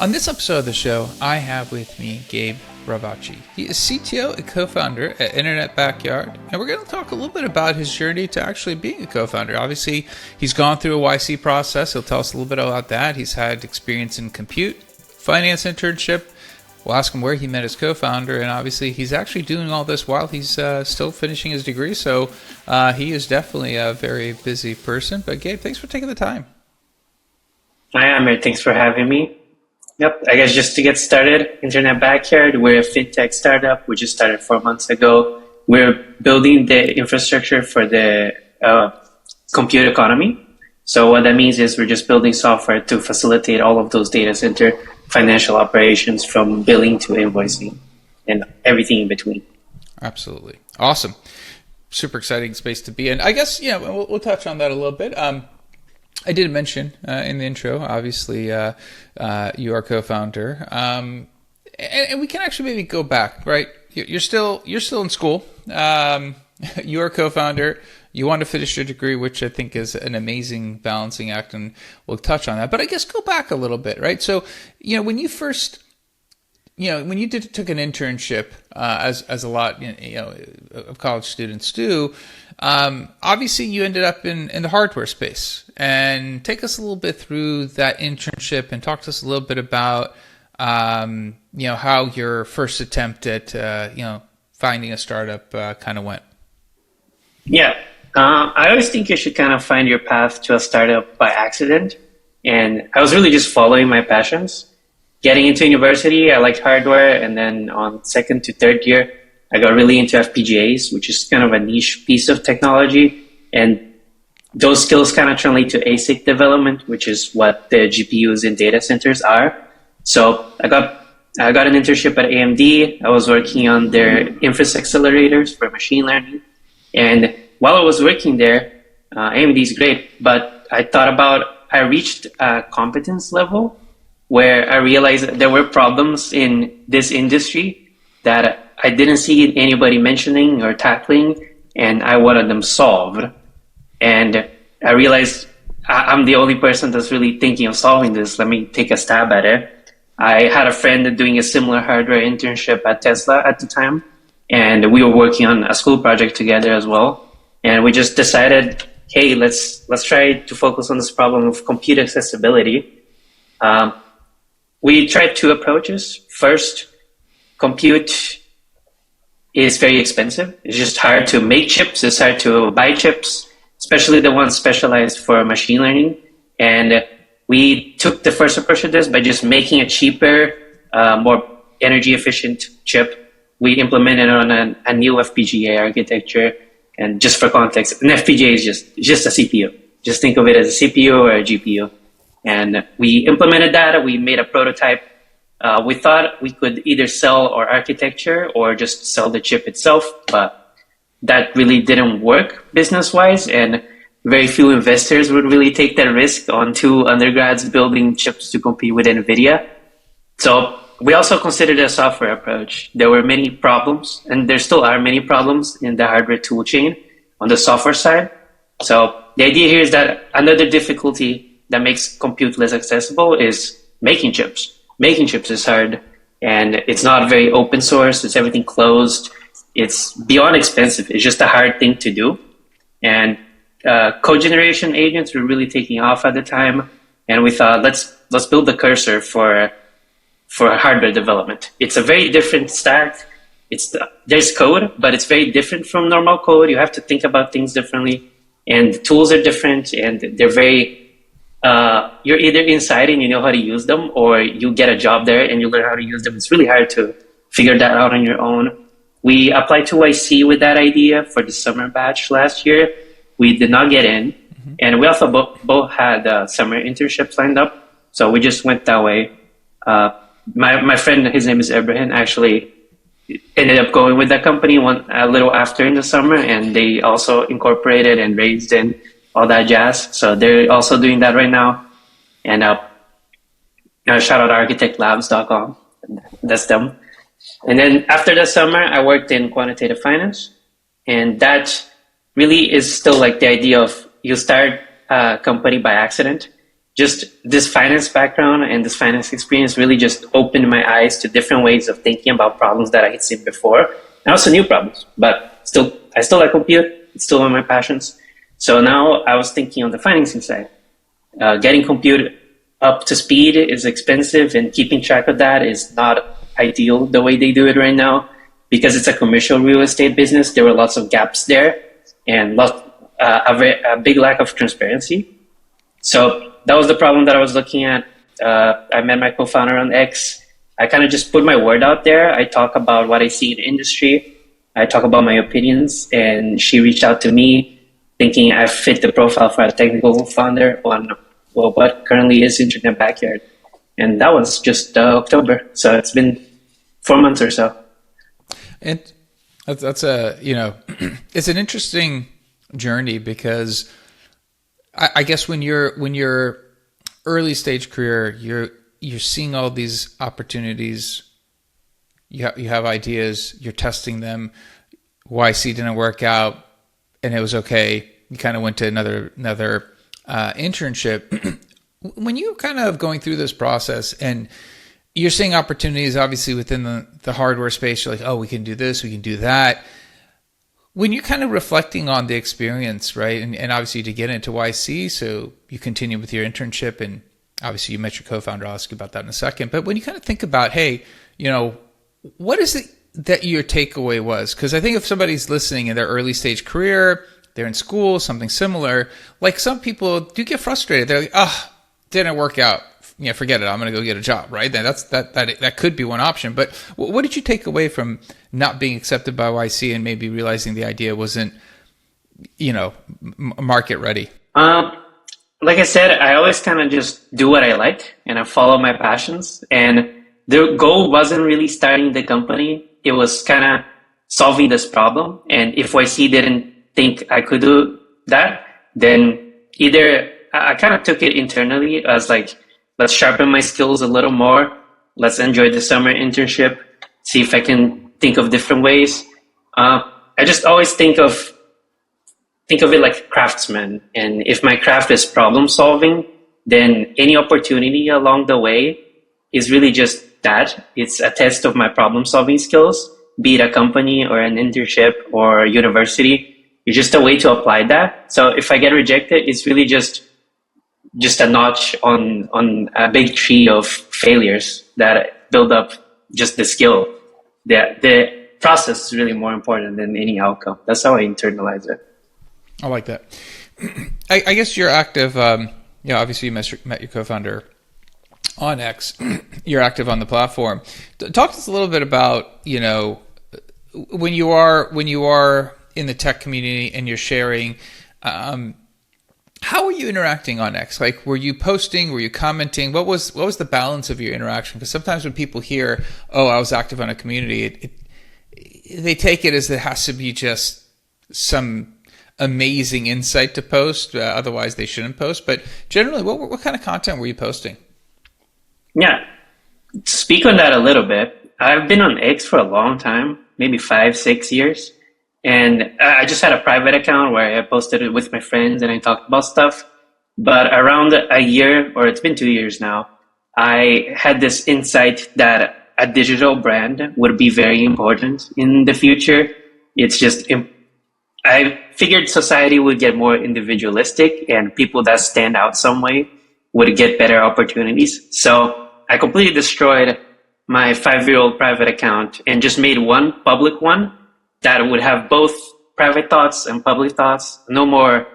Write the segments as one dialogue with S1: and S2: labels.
S1: On this episode of the show, I have with me Gabe Ravacci. He is CTO and co-founder at Internet Backyard, and we're going to talk a little bit about his journey to actually being a co-founder. Obviously, he's gone through a YC process. He'll tell us a little bit about that. He's had experience in compute, finance internship. We'll ask him where he met his co-founder, and obviously he's actually doing all this while he's still finishing his degree, so he is definitely a very busy person. But Gabe, thanks for taking the time.
S2: Hi, Amir. Thanks for having me. Yep, I guess just to get started, Internet Backyard, we're a Fintech startup. We just started 4 months ago. We're building the infrastructure for the compute economy. So what that means is we're just building software to facilitate all of those data center financial operations from billing to invoicing and everything in between.
S1: Absolutely. Awesome. Super exciting space to be in. I guess, we'll touch on that a little bit. I did mention in the intro, obviously, you are co-founder, and we can actually maybe go back, right? You're still in school. You are co-founder. You want to finish your degree, which I think is an amazing balancing act, and we'll touch on that. But I guess go back a little bit, right? So, when you first, when you took an internship, as a lot, of college students do, obviously you ended up in the hardware space. And take us a little bit through that internship and talk to us a little bit about, how your first attempt at, finding a startup kind of went.
S2: Yeah. I always think you should kind of find your path to a startup by accident. And I was really just following my passions. Getting into university, I liked hardware. And then on second to third year, I got really into FPGAs, which is kind of a niche piece of technology. And those skills kind of translate to ASIC development, which is what the GPUs in data centers are. So I got an internship at AMD. I was working on their inference accelerators for machine learning. And while I was working there, AMD is great, but I reached a competence level where I realized that there were problems in this industry that I didn't see anybody mentioning or tackling, and I wanted them solved. And I realized I'm the only person that's really thinking of solving this. Let me take a stab at it. I had a friend doing a similar hardware internship at Tesla at the time, and we were working on a school project together as well. And we just decided, hey, let's try to focus on this problem of compute accessibility. We tried two approaches. First, compute is very expensive. It's just hard to make chips. It's hard to buy chips, especially the ones specialized for machine learning. And we took the first approach to this by just making a cheaper, more energy efficient chip. We implemented on a new FPGA architecture. And just for context, an FPGA is just a CPU. Just think of it as a CPU or a GPU. And we implemented that. We made a prototype. We thought we could either sell our architecture or just sell the chip itself, but that really didn't work business-wise, and very few investors would really take that risk on two undergrads building chips to compete with NVIDIA. So we also considered a software approach. There were many problems, and there still are many problems in the hardware tool chain on the software side. So the idea here is that another difficulty that makes compute less accessible is making chips. Making chips is hard, and it's not very open source. It's everything closed. It's beyond expensive. It's just a hard thing to do. And code generation agents were really taking off at the time, and we thought, let's build the cursor for hardware development. It's a very different stack. There's code, but it's very different from normal code. You have to think about things differently, and the tools are different, and they're very you're either inside and you know how to use them, or you get a job there and you learn how to use them. It's really hard to figure that out on your own. We applied to YC with that idea for the summer batch last year. We did not get in, and we also both had summer internships lined up, so we just went that way. My friend, his name is Ibrahim, actually ended up going with that company a little after in the summer, and they also incorporated and raised in all that jazz. So they're also doing that right now. And shout out architectlabs.com. That's them. And then after the summer, I worked in quantitative finance. And that really is still like the idea of you start a company by accident. just this finance background and this finance experience really just opened my eyes to different ways of thinking about problems that I had seen before, and also new problems. But still, I still like compute. It's still one of my passions. So now I was thinking on the financing side. Getting compute up to speed is expensive, and keeping track of that is not ideal the way they do it right now. Because it's a commercial real estate business, there were lots of gaps there and a big lack of transparency. So that was the problem that I was looking at. I met my co-founder on X. I kind of just put my word out there. I talk about what I see in the industry. I talk about my opinions, and she reached out to me thinking I fit the profile for a technical founder on what currently is Internet Backyard. And that was just October. So it's been 4 months or so.
S1: And that's a, it's an interesting journey, because I guess when you're early stage career, you're seeing all these opportunities. You have ideas, you're testing them. YC didn't work out, and it was okay. You kind of went to another internship. When you kind of going through this process and you're seeing opportunities, obviously within the hardware space, you're like, oh, we can do this, we can do that. When you're kind of reflecting on the experience, right, and obviously to get into YC, so you continue with your internship, and obviously you met your co-founder. I'll ask you about that in a second. But when you kind of think about, hey, what is it that your takeaway was? Because I think if somebody's listening in their early stage career, they're in school, something similar, like some people do get frustrated. They're like, didn't work out. Forget it. I'm going to go get a job, right? That could be one option. But what did you take away from not being accepted by YC and maybe realizing the idea wasn't, market ready?
S2: Like I said, I always kind of just do what I like and I follow my passions. And the goal wasn't really starting the company. It was kind of solving this problem. And if YC didn't think I could do that, then either I kind of took it internally as like, let's sharpen my skills a little more. Let's enjoy the summer internship. See if I can think of different ways. I just always think of it like a craftsman. And if my craft is problem solving, then any opportunity along the way is really just that. It's a test of my problem solving skills, be it a company or an internship or university. It's just a way to apply that. So if I get rejected, it's really just a notch on a big tree of failures that build up just the skill. The process is really more important than any outcome. That's how I internalize it.
S1: I like that. I guess you're active. Obviously you met your co-founder on X. You're active on the platform. Talk to us a little bit about, when you are in the tech community and you're sharing, how were you interacting on X? Like, were you posting? Were you commenting? What was the balance of your interaction? Because sometimes when people hear, "Oh, I was active on a community," they take it as it has to be just some amazing insight to post. Otherwise, they shouldn't post. But generally, what kind of content were you posting?
S2: Yeah, speak on that a little bit. I've been on X for a long time, maybe 5-6 years. And I just had a private account where I posted it with my friends and I talked about stuff. But around a year, or it's been 2 years now, I had this insight that a digital brand would be very important in the future. It's just, I figured society would get more individualistic and people that stand out some way would get better opportunities. So I completely destroyed my 5-year-old private account and just made one public one that would have both private thoughts and public thoughts. No more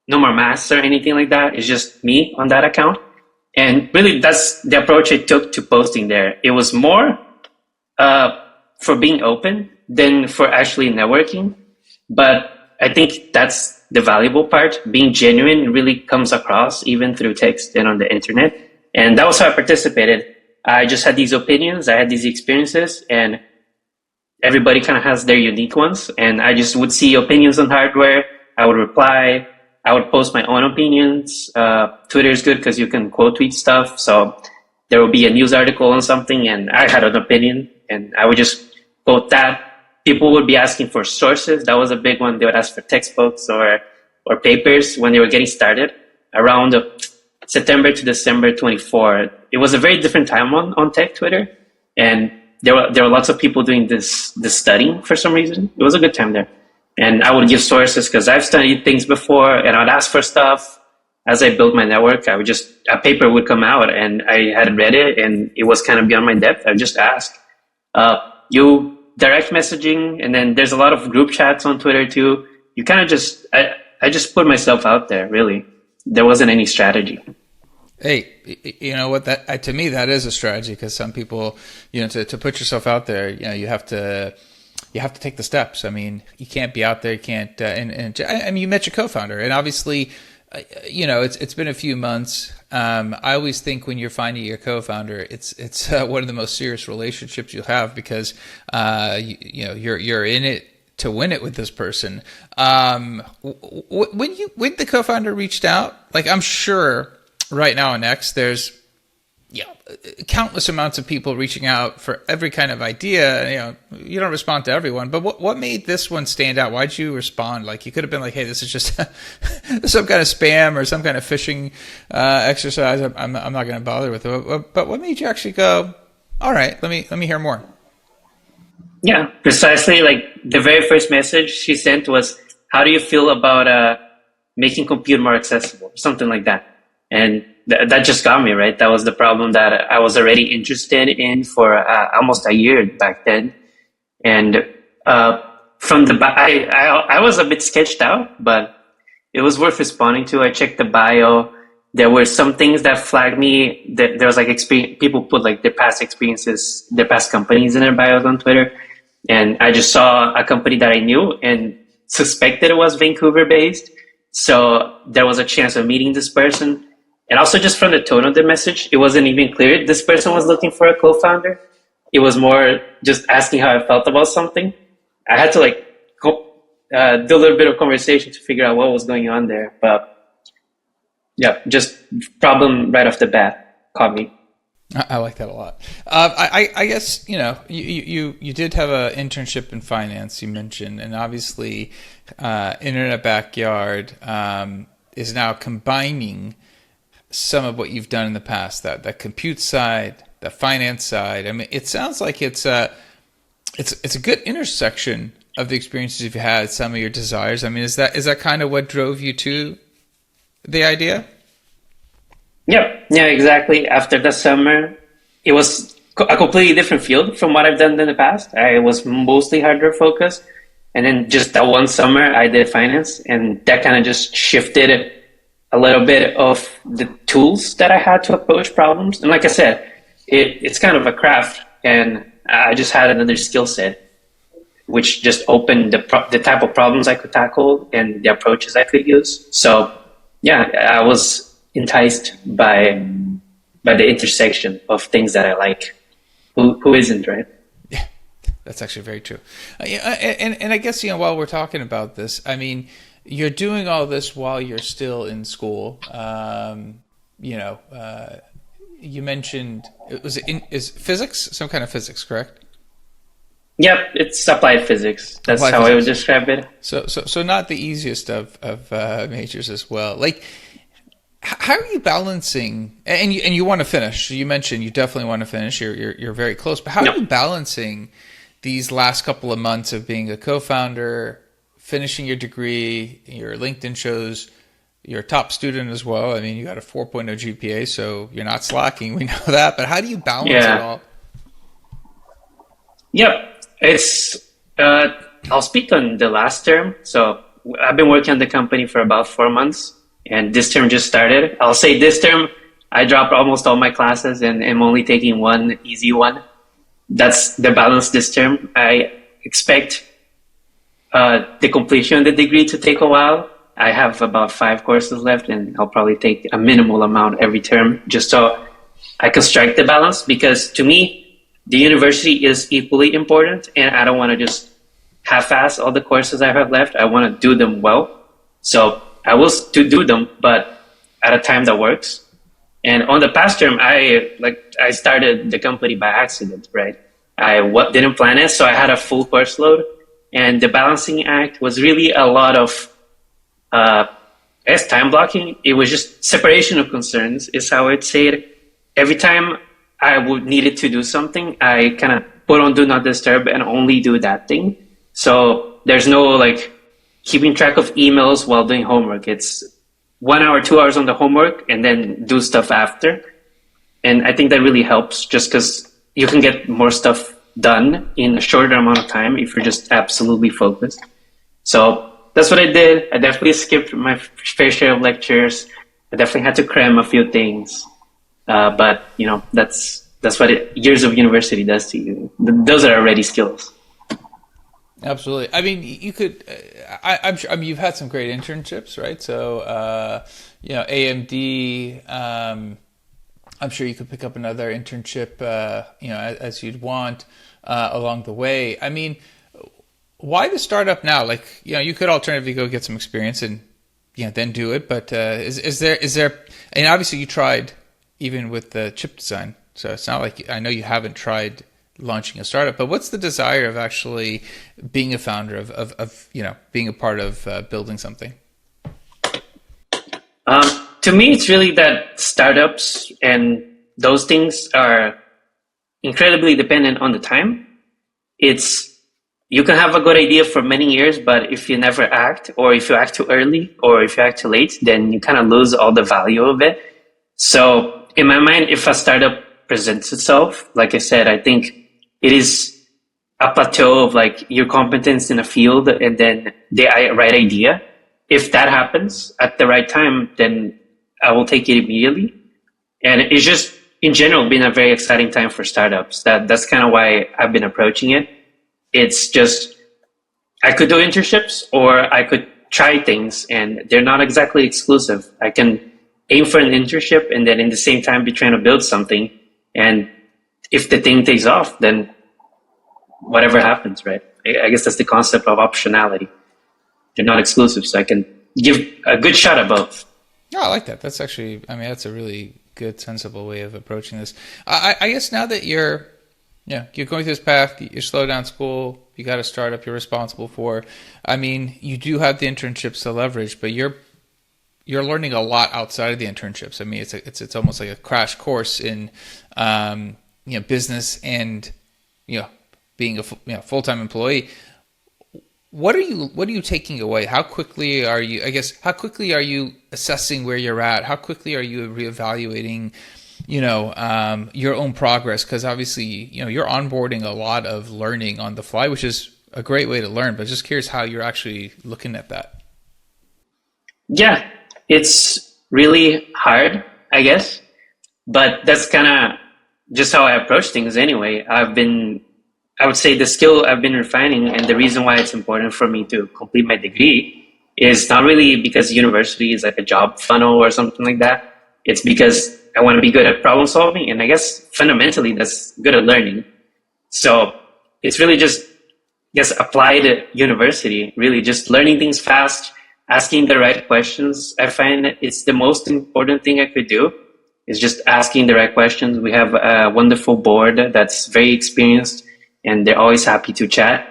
S2: masks or anything like that. It's just me on that account. And really, that's the approach I took to posting there. It was more for being open than for actually networking. But I think that's the valuable part. Being genuine really comes across even through text and on the internet. And that was how I participated. I just had these opinions. I had these experiences, and everybody kind of has their unique ones. And I just would see opinions on hardware. I would reply. I would post my own opinions. Twitter is good because you can quote tweet stuff. So there would be a news article on something and I had an opinion and I would just quote that. People would be asking for sources. That was a big one. They would ask for textbooks or papers when they were getting started. Around September to December 24. It was a very different time on tech Twitter, and there were lots of people doing this studying for some reason. It was a good time there, and I would give sources because I've studied things before, and I'd ask for stuff. As I built my network, a paper would come out, and I had read it, and it was kind of beyond my depth. I would just ask. You direct messaging, and then there's a lot of group chats on Twitter too. You kind of I just put myself out there. Really, there wasn't any strategy.
S1: Hey, you know what? That to me, that is a strategy, because some people, to put yourself out there, you have to take the steps. I mean, you can't be out there. You can't. And I mean, you met your co-founder, and obviously, it's been a few months. I always think when you're finding your co-founder, it's one of the most serious relationships you'll have, because you're in it to win it with this person. When the co-founder reached out, like, I'm sure right now on X, there's countless amounts of people reaching out for every kind of idea. You don't respond to everyone, but what made this one stand out? Why'd you respond? Like, you could have been like, hey, this is just some kind of spam or some kind of phishing exercise. I'm not going to bother with it. But what made you actually go, all right, let me hear more?
S2: Yeah, precisely. Like, the very first message she sent was, how do you feel about making compute more accessible? Something like that. And that just got me, right? That was the problem that I was already interested in for almost a year back then. And from I was a bit sketched out, but it was worth responding to. I checked the bio. There were some things that flagged me. That there was like people put like their past experiences, their past companies in their bios on Twitter. And I just saw a company that I knew and suspected it was Vancouver based. So there was a chance of meeting this person. And also, just from the tone of the message, it wasn't even clear this person was looking for a co-founder. It was more just asking how I felt about something. I had to do a little bit of conversation to figure out what was going on there. But yeah, just problem right off the bat caught me.
S1: I like that a lot. I guess, you did have an internship in finance, you mentioned, and obviously Internet Backyard is now combining some of what you've done in the past, that compute side, the finance side. I mean, it sounds like it's a good intersection of the experiences you've had, some of your desires. I mean, is that kind of what drove you to the idea?
S2: Yeah, exactly. After the summer, it was a completely different field from what I've done in the past. I was mostly hardware focused. And then just that one summer, I did finance, and that kind of just shifted a little bit of the tools that I had to approach problems. And like I said, it's kind of a craft, and I just had another skill set, which just opened the type of problems I could tackle and the approaches I could use. So yeah, I was enticed by the intersection of things that I like. Who isn't, right?
S1: Yeah, that's actually very true. And I guess, while we're talking about this, I mean, you're doing all this while you're still in school. You mentioned, is physics, some kind of physics, correct?
S2: Yep, it's applied physics. That's applied how physics. I would describe it.
S1: So not the easiest of majors as well. Like, how are you balancing? And you want to finish. You mentioned you definitely want to finish. You're very close. But how are you balancing these last couple of months of being a co-founder, finishing your degree? Your LinkedIn shows you're a top student as well. I mean, you got a 4.0 GPA, so you're not slacking. We know that. But how do you balance it all?
S2: Yep. I'll speak on the last term. So I've been working on the company for about 4 months, and this term just started. I'll say this term, I dropped almost all my classes and I'm only taking one easy one. That's the balance this term. I expect the completion of the degree to take a while. I have about 5 courses left, and I'll probably take a minimal amount every term just so I can strike the balance, because to me, the university is equally important, and I don't want to just half-ass all the courses I have left. I want to do them well. So I will do them, but at a time that works. And on the past term, I started the company by accident, right? I didn't plan it, so I had a full course load. And the balancing act was really a lot of as time blocking, it was just separation of concerns is how I'd say it. Every time I would needed to do something, I kind of put on do not disturb and only do that thing. So there's no like keeping track of emails while doing homework. It's 1 hour, 2 hours on the homework and then do stuff after. And I think that really helps just because you can get more stuff done in a shorter amount of time if you're just absolutely focused. So that's what I did. I definitely skipped my fair share of lectures. I definitely had to cram a few things. But you know, that's what years of university does to you. Those are already skills.
S1: Absolutely. I mean, you could. I'm sure. I mean, you've had some great internships, right? So, you know, AMD. I'm sure you could pick up another internship, you know, as you'd want along the way. I mean, why the startup now? Like, you know, you could alternatively go get some experience and, you know, then do it. But is there? And obviously, you tried even with the chip design. So it's not like I know you haven't tried launching a startup, but what's the desire of actually being a founder of you know, being a part of building something?
S2: To me, it's really that startups and those things are incredibly dependent on the time. You can have a good idea for many years, but if you never act, or if you act too early, or if you act too late, then you kind of lose all the value of it. So in my mind, if a startup presents itself, like I said, I think it is a plateau of like your competence in a field and then the right idea. If that happens at the right time, then I will take it immediately. And it's just in general been a very exciting time for startups. That's kind of why I've been approaching it. It's just I could do internships or I could try things, and they're not exactly exclusive. I can aim for an internship and then in the same time be trying to build something. And if the thing takes off, then whatever happens, right? I guess that's the concept of optionality. They're not exclusive, so I can give a good shot at both.
S1: Oh, I like that. That's actually, I mean, that's a really good, sensible way of approaching this. I guess now that you're going through this path, you slow down school, you got a startup you're responsible for. I mean, you do have the internships to leverage, but you're learning a lot outside of the internships. I mean, it's almost like a crash course in you know, business and, you know, being a full-time employee. What are you taking away? How quickly are you assessing where you're at? How quickly are you reevaluating, you know, your own progress? Because obviously, you know, you're onboarding a lot of learning on the fly, which is a great way to learn, but just curious how you're actually looking at that.
S2: Yeah, it's really hard, I guess, but that's kind of just how I approach things anyway. I would say the skill I've been refining and the reason why it's important for me to complete my degree is not really because university is like a job funnel or something like that. It's because I want to be good at problem solving, and I guess fundamentally that's good at learning. So it's really just, I guess, applied university, really just learning things fast, asking the right questions. I find it's the most important thing I could do is just asking the right questions. We have a wonderful board that's very experienced, and they're always happy to chat.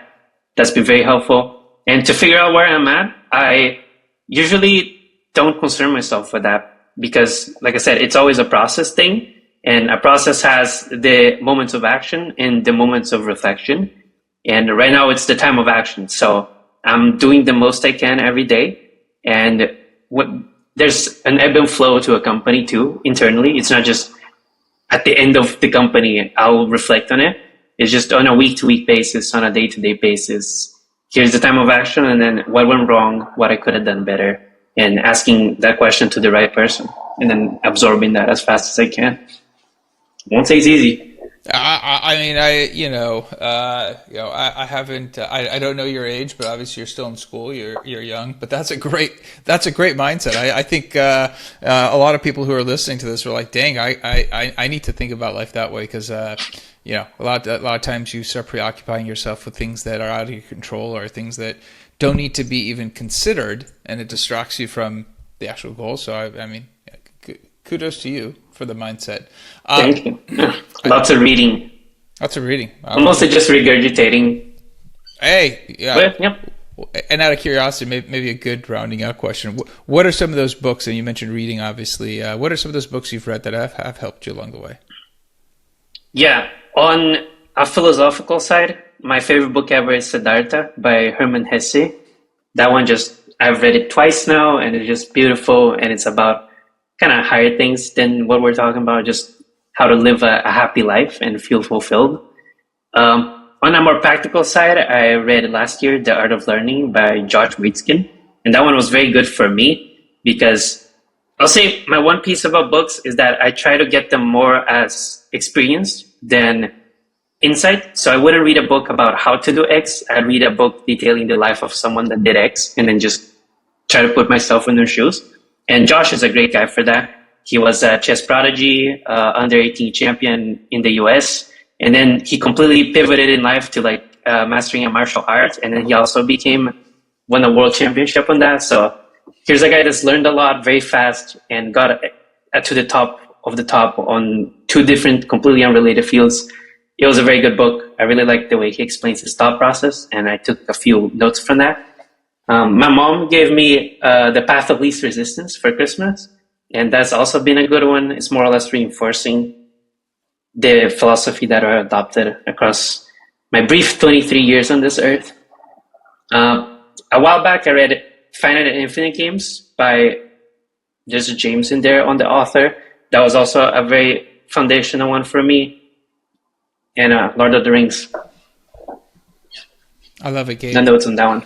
S2: That's been very helpful. And to figure out where I'm at, I usually don't concern myself with that because, like I said, it's always a process thing. And a process has the moments of action and the moments of reflection. And right now it's the time of action. So I'm doing the most I can every day. And there's an ebb and flow to a company too, internally. It's not just at the end of the company, I'll reflect on it. It's just on a week-to-week basis, on a day-to-day basis. Here's the time of action, and then what went wrong, what I could have done better, and asking that question to the right person, and then absorbing that as fast as I can. I won't say it's easy.
S1: I mean, I haven't. I don't know your age, but obviously you're still in school. You're young, but that's a great mindset. I think a lot of people who are listening to this are like, dang, I need to think about life that way because. You know, a lot of times you start preoccupying yourself with things that are out of your control or things that don't need to be even considered, and it distracts you from the actual goal. So, I mean, kudos to you for the mindset.
S2: Thank you. Lots of reading.
S1: Lots of reading.
S2: Mostly just regurgitating.
S1: Hey, yeah.
S2: But, yep.
S1: And out of curiosity, maybe a good rounding out question. What are some of those books, and you mentioned reading, obviously, what are some of those books you've read that have helped you along the way?
S2: Yeah, on a philosophical side, my favorite book ever is Siddhartha by Hermann Hesse. That one I've read it twice now, and it's just beautiful, and it's about kind of higher things than what we're talking about, just how to live a happy life and feel fulfilled. On a more practical side, I read last year The Art of Learning by Josh Waitzkin, and that one was very good for me because I'll say my one piece about books is that I try to get them more as experience than insight. So I wouldn't read a book about how to do X. I'd read a book detailing the life of someone that did X and then just try to put myself in their shoes. And Josh is a great guy for that. He was a chess prodigy, under 18 champion in the US. And then he completely pivoted in life to mastering a martial art. And then he also won a world championship on that. So here's a guy that's learned a lot very fast and got to the top of the top on two different, completely unrelated fields. It was a very good book. I really liked the way he explains his thought process, and I took a few notes from that. My mom gave me The Path of Least Resistance for Christmas, and that's also been a good one. It's more or less reinforcing the philosophy that I adopted across my brief 23 years on this earth. A while back, I read Finite and Infinite Games by, there's a James in there on the author. That was also a very foundational one for me. And Lord of the Rings.
S1: I love it, Gabe.
S2: No notes on that one.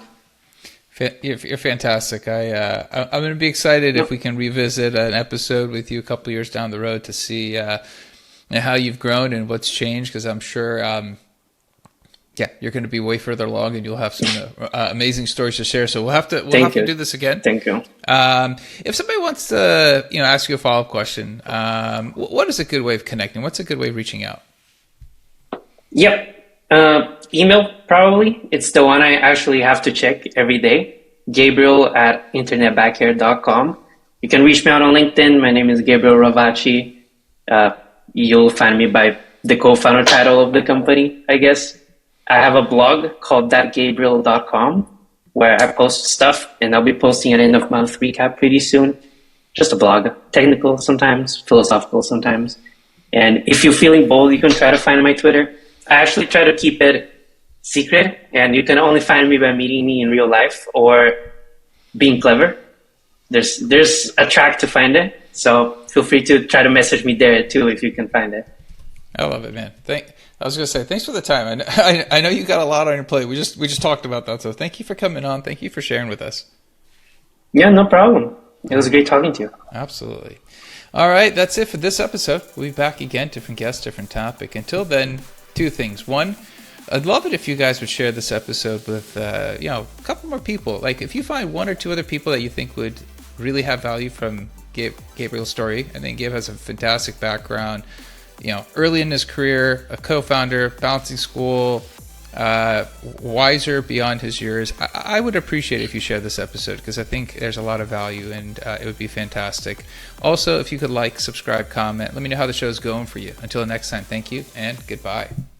S1: You're fantastic. I'm going to be excited if we can revisit an episode with you a couple years down the road to see how you've grown and what's changed, because I'm sure you're going to be way further along and you'll have some amazing stories to share. So we'll have to do this again.
S2: Thank you.
S1: If somebody wants to ask you a follow-up question, what is a good way of connecting? What's a good way of reaching out?
S2: Yep. Email, probably. It's the one I actually have to check every day. Gabriel@internetbackyard.com. You can reach me out on LinkedIn. My name is Gabriel Ravacci. You'll find me by the co-founder title of the company, I guess. I have a blog called thatgabriel.com where I post stuff, and I'll be posting an end-of-month recap pretty soon. Just a blog. Technical sometimes, philosophical sometimes. And if you're feeling bold, you can try to find my Twitter. I actually try to keep it secret, and you can only find me by meeting me in real life or being clever. There's a track to find it, so feel free to try to message me there too if you can find it.
S1: I love it, man. I was going to say, thanks for the time. I know you got a lot on your plate. We just talked about that, so thank you for coming on. Thank you for sharing with us.
S2: Yeah, no problem. It was great talking to you.
S1: Absolutely. All right, that's it for this episode. We'll be back again, different guest, different topic. Until then, two things. One, I'd love it if you guys would share this episode with a couple more people. Like, if you find one or two other people that you think would really have value from Gabriel's story. I think Gabe has a fantastic background. Early in his career, a co-founder, balancing school, wiser beyond his years. I would appreciate it if you share this episode, because I think there's a lot of value, and it would be fantastic. Also, if you could subscribe, comment, let me know how the show is going for you. Until next time, thank you and goodbye.